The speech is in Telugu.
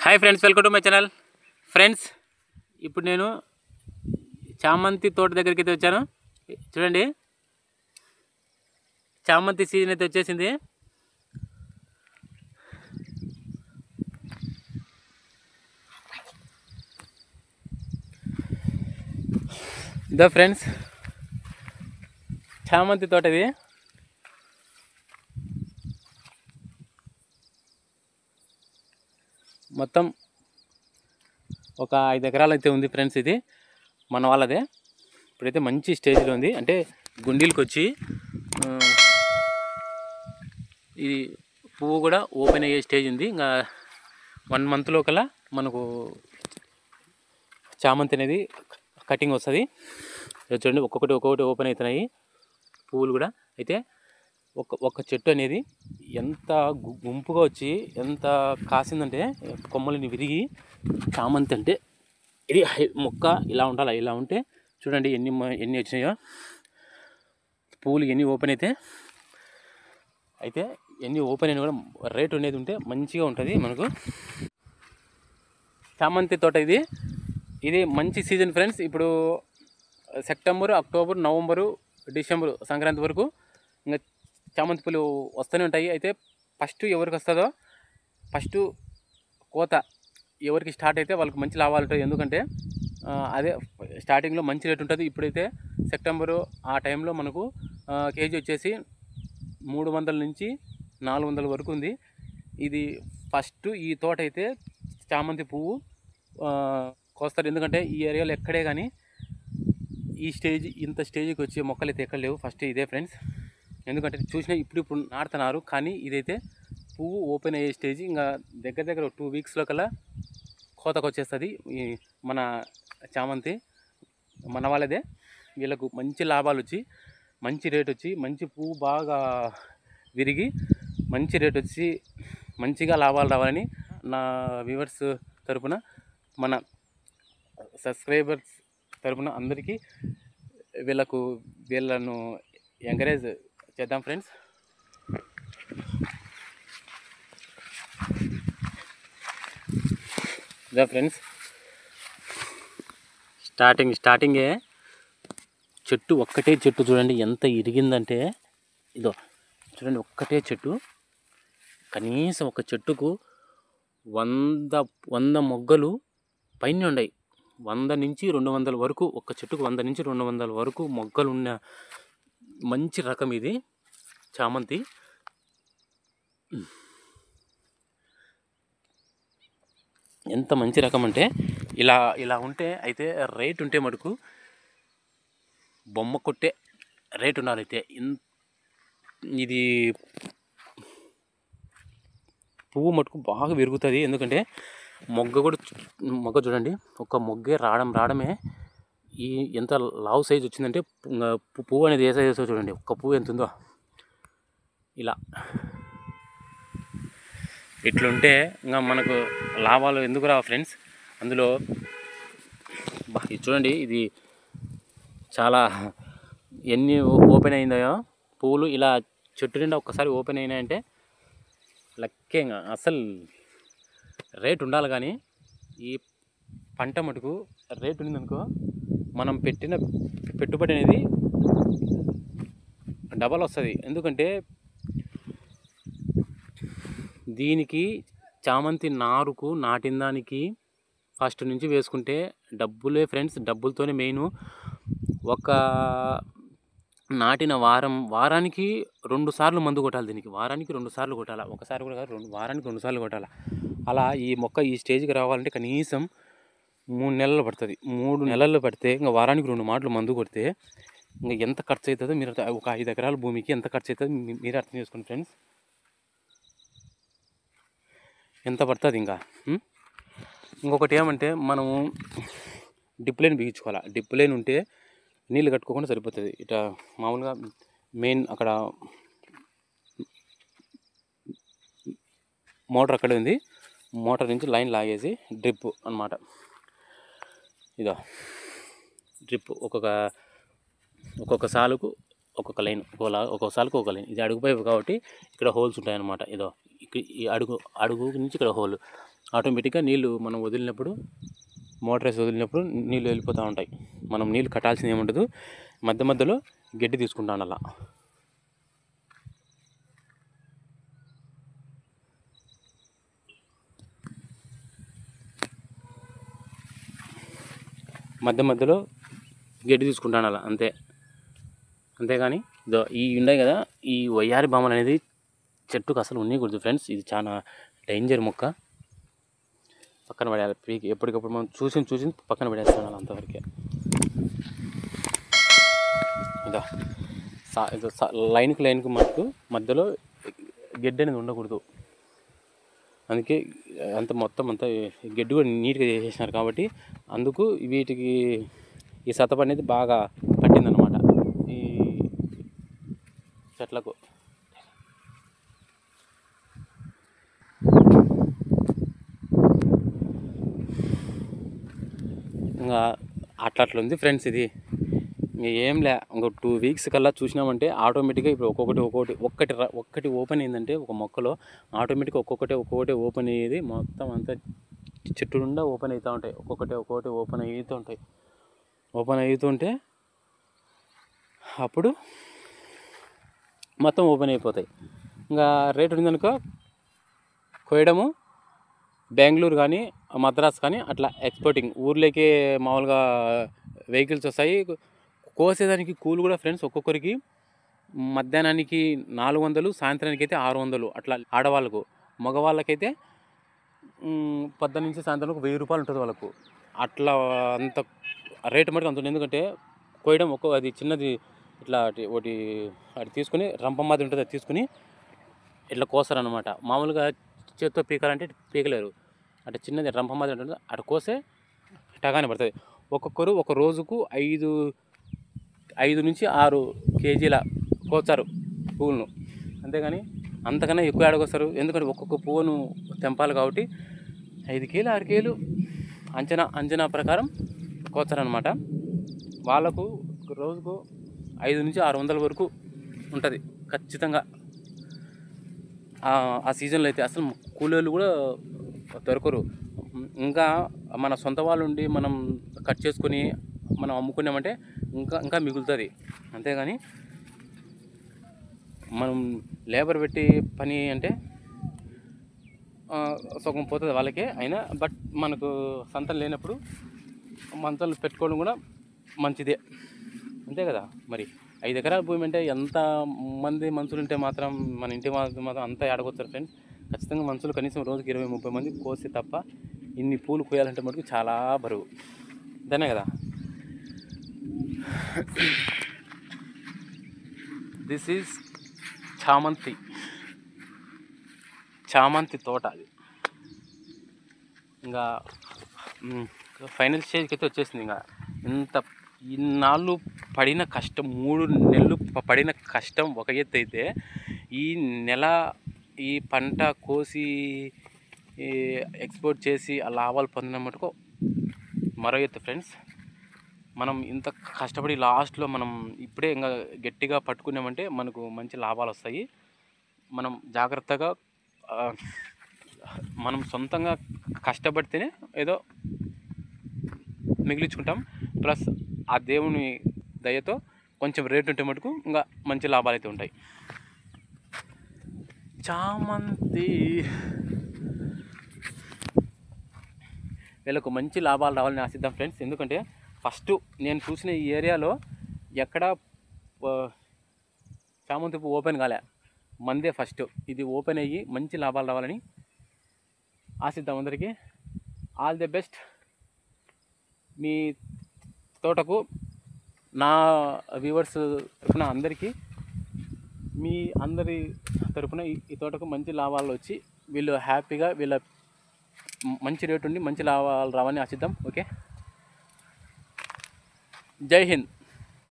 Hi friends, welcome to my channel. Friends, ఇప్పుడు నేను చామంతి తోట దగ్గరికి అయితే వచ్చాను. చూడండి, చామంతి సీజన్ అయితే వచ్చేసింది. ఇదో ఫ్రెండ్స్, చామంతి తోట ఇది. మొత్తం ఒక 5 ఎకరాలు అయితే ఉంది ఫ్రెండ్స్. ఇది మన వాళ్ళదే. ఇప్పుడైతే మంచి స్టేజ్లో ఉంది, అంటే గుండీలకు వచ్చి ఇది పువ్వు కూడా ఓపెన్ అయ్యే స్టేజ్ ఉంది. ఇంకా 1 మంత్లో కల్లా మనకు చామంతి అనేది కటింగ్ వస్తుంది. చూడండి, ఒక్కొక్కటి ఓపెన్ అవుతున్నాయి పువ్వులు కూడా. అయితే ఒక చెట్టు అనేది ఎంత గుంపుగా వచ్చి ఎంత కాసిందంటే కొమ్మలని విరిగి, చామంతి అంటే ఇది మొక్క ఇలా ఉండాలి. ఇలా ఉంటే చూడండి ఎన్ని వచ్చినాయో పువ్వులు, ఎన్ని ఓపెన్ అయితే ఎన్ని ఓపెన్ అయినా కూడా రేటు అనేది ఉంటే మంచిగా ఉంటుంది మనకు. చామంతి తోట ఇది మంచి సీజన్ ఫ్రెండ్స్. ఇప్పుడు September, October, November, December, Sankranti వరకు ఇంకా చామంతి పూలు వస్తూనే ఉంటాయి. అయితే ఫస్ట్ ఎవరికి వస్తుందో, ఫస్ట్ కోత ఎవరికి స్టార్ట్ అయితే వాళ్ళకి మంచి లాభాలు ఉంటాయి. ఎందుకంటే అదే స్టార్టింగ్లో మంచి రేటు ఉంటుంది. ఇప్పుడైతే సెప్టెంబరు ఆ టైంలో మనకు కేజీ వచ్చేసి 300 నుంచి 400 వరకు ఉంది. ఇది ఫస్ట్ ఈ తోట అయితే చామంతి పువ్వు కోస్తారు. ఎందుకంటే ఈ ఏరియాలో ఎక్కడే కానీ ఇంత స్టేజ్కి వచ్చే మొక్కలు అయితే ఎక్కడ లేవు. ఫస్ట్ ఇదే ఫ్రెండ్స్. ఎందుకంటే చూసినా ఇప్పుడు నాటుతున్నారు, కానీ ఇదైతే పువ్వు ఓపెన్ అయ్యే స్టేజ్. ఇంకా దగ్గర 2 వీక్స్లో కల్లా కోతకు వచ్చేస్తుంది. మన చామంతి మన వాళ్ళదే. వీళ్ళకు మంచి లాభాలు వచ్చి, మంచి రేట్ వచ్చి, మంచి పువ్వు బాగా విరిగి మంచి రేట్ వచ్చి మంచిగా లాభాలు రావాలని నా వ్యూవర్స్ తరపున, మన సబ్స్క్రైబర్స్ తరపున అందరికీ వీళ్ళను ఎంకరేజ్ చేద్దాం ఫ్రెండ్స్. ఇదా ఫ్రెండ్స్, స్టార్టింగే ఒక్కటే చెట్టు చూడండి ఎంత ఇరిగిందంటే. ఇదో చూడండి, ఒక్కటే చెట్టు. కనీసం ఒక చెట్టుకు 100 మొగ్గలు పైన ఉన్నాయి. 100 నుంచి 200 వరకు, ఒక చెట్టుకు 100 నుంచి 200 వరకు మొగ్గలు ఉన్న మంచి రకం ఇది చామంతి. ఎంత మంచి రకం అంటే ఇలా ఉంటే అయితే రేట్ ఉంటే మటుకు బొమ్మ కొట్టే రేట్ ఉండాలి. అయితే ఇది పువ్వు మటుకు బాగా విరుగుతుంది. ఎందుకంటే మొగ్గ చూడండి, ఒక మొగ్గే రావడమే ఎంత లావు సైజ్ వచ్చిందంటే పువ్వు అనేది ఏ సైజ్ వస్తుందో చూడండి. ఒక్క పువ్వు ఎంత ఉందో. ఇలా ఇట్లుంటే ఇంకా మనకు లాభాలు ఎందుకు రావు ఫ్రెండ్స్. అందులో ఇది చూడండి, ఇది చాలా ఎన్ని ఓపెన్ అయిందో పువ్వులు. ఇలా చెట్టు నిండా ఒక్కసారి ఓపెన్ అయినాయంటే లక్కేగా అసలు రేట్ ఉండాలి. కానీ ఈ పంట మటుకు రేట్ ఉండిందనుకో, మనం పెట్టిన పెట్టుబడి అనేది డబల్ వస్తుంది. ఎందుకంటే దీనికి చామంతి నారుకు నాటిన దానికి ఫస్ట్ నుంచి వేసుకుంటే డబ్బులే ఫ్రెండ్స్. డబ్బులతోనే మెయిన్. ఒక నాటిన వారానికి 2 సార్లు మందు కొట్టాలి. దీనికి వారానికి 2 సార్లు కొట్టాలి. ఒకసారి కూడా కాదు, వారానికి 2 సార్లు కొట్టాలి. అలా ఈ మొక్క ఈ స్టేజ్కి రావాలంటే కనీసం 3 నెలలు పడుతుంది. 3 నెలలు పడితే ఇంకా వారానికి 2 మాటలు మందు కొడితే ఇంకా ఎంత ఖర్చు అవుతుందో మీరు, ఒక 5 ఎకరాల భూమికి ఎంత ఖర్చు అవుతుందో మీరు అర్థం చేసుకోండి ఫ్రెండ్స్. ఎంత పడుతుంది ఇంకా. ఇంకొకటి ఏమంటే, మనము డిప్ లైన్ బిగించుకోవాలి. డిప్ లైన్ ఉంటే నీళ్ళు కట్టుకోకుండా సరిపోతుంది. ఇట్లా మామూలుగా మెయిన్ అక్కడ మోటార్ అక్కడే ఉంది. మోటార్ నుంచి లైన్ లాగేసి డ్రిప్ అన్నమాట. ఇదో డ్రిప్ ఒక్కొక్క సాలుకు ఒక్కొక్క లైన్, ఒక్కొక్క సాలుకు ఒక్కొక్క లైన్. ఇది అడుగు పైపు కాబట్టి ఇక్కడ హోల్స్ ఉంటాయన్నమాట. ఇదో ఈ అడుగు నుంచి ఇక్కడ హోల్. ఆటోమేటిక్గా నీళ్ళు మనం వదిలినప్పుడు, మోటార్ వేసి వదిలినప్పుడు నీళ్ళు వెళ్ళిపోతూ ఉంటాయి. మనం నీళ్ళు కట్టాల్సింది ఏముండదు. మధ్య మధ్యలో గడ్డి తీసుకుంటాను అలా. మధ్య మధ్యలో గడ్డి తీసుకుంటాను అలా, అంతేగాని ఈ ఉన్నాయి కదా, ఈ వయ్యారి బామలు అనేది చెట్టుకు అసలు ఉండకూడదు ఫ్రెండ్స్. ఇది చాలా డేంజర్ మొక్క. పక్కన పడేయాలి, పీకి ఎప్పటికప్పుడు మనం చూసి పక్కన పడేస్తాను అలా అంతవరకే. ఇదో లైన్కి మటుకు మధ్యలో గడ్డి అనేది ఉండకూడదు. అందుకే మొత్తం అంతా గడ్డి కూడా నీట్గా చేసేసినారు కాబట్టి అందుకు వీటికి ఈ సతప అనేది బాగా పట్టిందనమాట ఈ చెట్లకు. ఇంకా అట్లా ఉంది ఫ్రెండ్స్. ఇది ఏం లే, ఇంకో 2 వీక్స్ కల్లా చూసినామంటే ఆటోమేటిక్గా ఇప్పుడు ఒక్కటి ఓపెన్ అయిందంటే ఒక మొక్కలో ఆటోమేటిక్గా ఒక్కొక్కటి ఓపెన్ అయ్యేది మొత్తం అంతా చెట్టు నిండా ఓపెన్ అవుతూ ఉంటాయి. ఒక్కొక్కటి ఓపెన్ అవుతూ ఉంటాయి. ఓపెన్ అవుతుంటే అప్పుడు మొత్తం ఓపెన్ అయిపోతాయి. ఇంకా రేటు ఉందనుకో కోయడము బెంగళూరు కానీ మద్రాస్ కానీ అట్లా ఎక్స్పోర్టింగ్ ఊర్లోకి మామూలుగా వెహికల్స్ వస్తాయి. కోసేదానికి కూలి కూడా ఫ్రెండ్స్ ఒక్కొక్కరికి మధ్యాహ్నానికి 400, సాయంత్రానికి అయితే 600 అట్లా ఆడవాళ్ళకు. మగవాళ్ళకైతే పొద్దున్న నుంచి సాయంత్రం వరకు 1000 రూపాయలు ఉంటుంది వాళ్ళకు. అట్లా అంత రేటు మటుకు అంత ఉంది. ఎందుకంటే కోయడం అది చిన్నది ఇట్లా ఒకటి అది తీసుకుని రంప మాదిరి ఉంటుంది, అది తీసుకుని ఇట్లా కోస్తారనమాట. మామూలుగా చేత్తో పీకాలంటే పీకలేరు. అట్లా చిన్నది రంప మాదిరి ఉంటుంది, అట్లా కోసే టగానే పడుతుంది. ఒక్కొక్కరు ఒక రోజుకు 5 నుంచి 6 కేజీల కోస్తారు పువ్వులను. అంతేగాని అంతకన్నా ఎక్కువ ఆడకొస్తారు. ఎందుకంటే ఒక్కొక్క పువ్వును తెంపాలి కాబట్టి 5 కేలు 6 కేలు అంచనా ప్రకారం కోస్తారనమాట. వాళ్ళకు రోజుకు 500 నుంచి 600 వరకు ఉంటుంది ఖచ్చితంగా. ఆ సీజన్లో అయితే అసలు కూలీలు కూడా దొరకరు. ఇంకా మన సొంత వాళ్ళు ఉండి మనం కట్ చేసుకొని మనం అమ్ముకున్నామంటే ఇంకా మిగులుతుంది. అంతేగాని మనం లేబర్ పెట్టి పని అంటే సగం పోతుంది వాళ్ళకే. అయినా బట్ మనకు సంతలు లేనప్పుడు మంతలు పెట్టుకోవడం కూడా మంచిదే, అంతే కదా. మరి 5 ఎకరాల భూమి అంటే ఎంత మంది మనుషులు ఉంటే మాత్రం మన ఇంటి మాత్రం అంతా ఆడగొచ్చారు ఫ్రెండ్స్. ఖచ్చితంగా మనుషులు కనీసం రోజుకి 20-30 మంది కోసి తప్ప ఇన్ని పూలు కోయాలంటే మటుకు చాలా బరువు, అంతేనే కదా. దిస్ ఈజ్ చామంతి తోట. అది ఇంకా ఫైనల్ స్టేజ్కి అయితే వచ్చేసింది. ఇంకా ఇన్నాళ్ళు పడిన కష్టం, 3 నెలలు పడిన కష్టం ఒక ఎత్తు అయితే, ఈ నెల ఈ పంట కోసి ఎక్స్పోర్ట్ చేసి ఆ లాభాలు పొందిన మటుకు మరో ఎత్తు ఫ్రెండ్స్. మనం ఇంత కష్టపడి లాస్ట్లో మనం ఇప్పుడే ఇంకా గట్టిగా పట్టుకున్నామంటే మనకు మంచి లాభాలు వస్తాయి. మనం జాగ్రత్తగా మనం సొంతంగా కష్టపడితేనే ఏదో మిగిలించుకుంటాం. ప్లస్ ఆ దేవుని దయతో కొంచెం రేటు ఉంటే మటుకు ఇంకా మంచి లాభాలు అయితే ఉంటాయి. చామంతి వీళ్ళకు మంచి లాభాలు రావాలని ఆశిద్దాం ఫ్రెండ్స్. ఎందుకంటే ఫస్ట్ నేను చూసిన ఈ ఏరియాలో ఎక్కడ చామంతి పువ్వు ఓపెన్ కాలే, మందే ఫస్ట్. ఇది ఓపెన్ అయ్యి మంచి లాభాలు రావాలని ఆశిద్దాం అందరికీ. All the best. మీ తోటకు నా వ్యూవర్స్ తరపున అందరికీ, మీ అందరి తరపున ఈ తోటకు మంచి లాభాలు వచ్చి వీళ్ళు హ్యాపీగా వీళ్ళ మంచి రేటు ఉండి మంచి లాభాలు రావాలని ఆశిద్దాం. ఓకే, జై హింద్.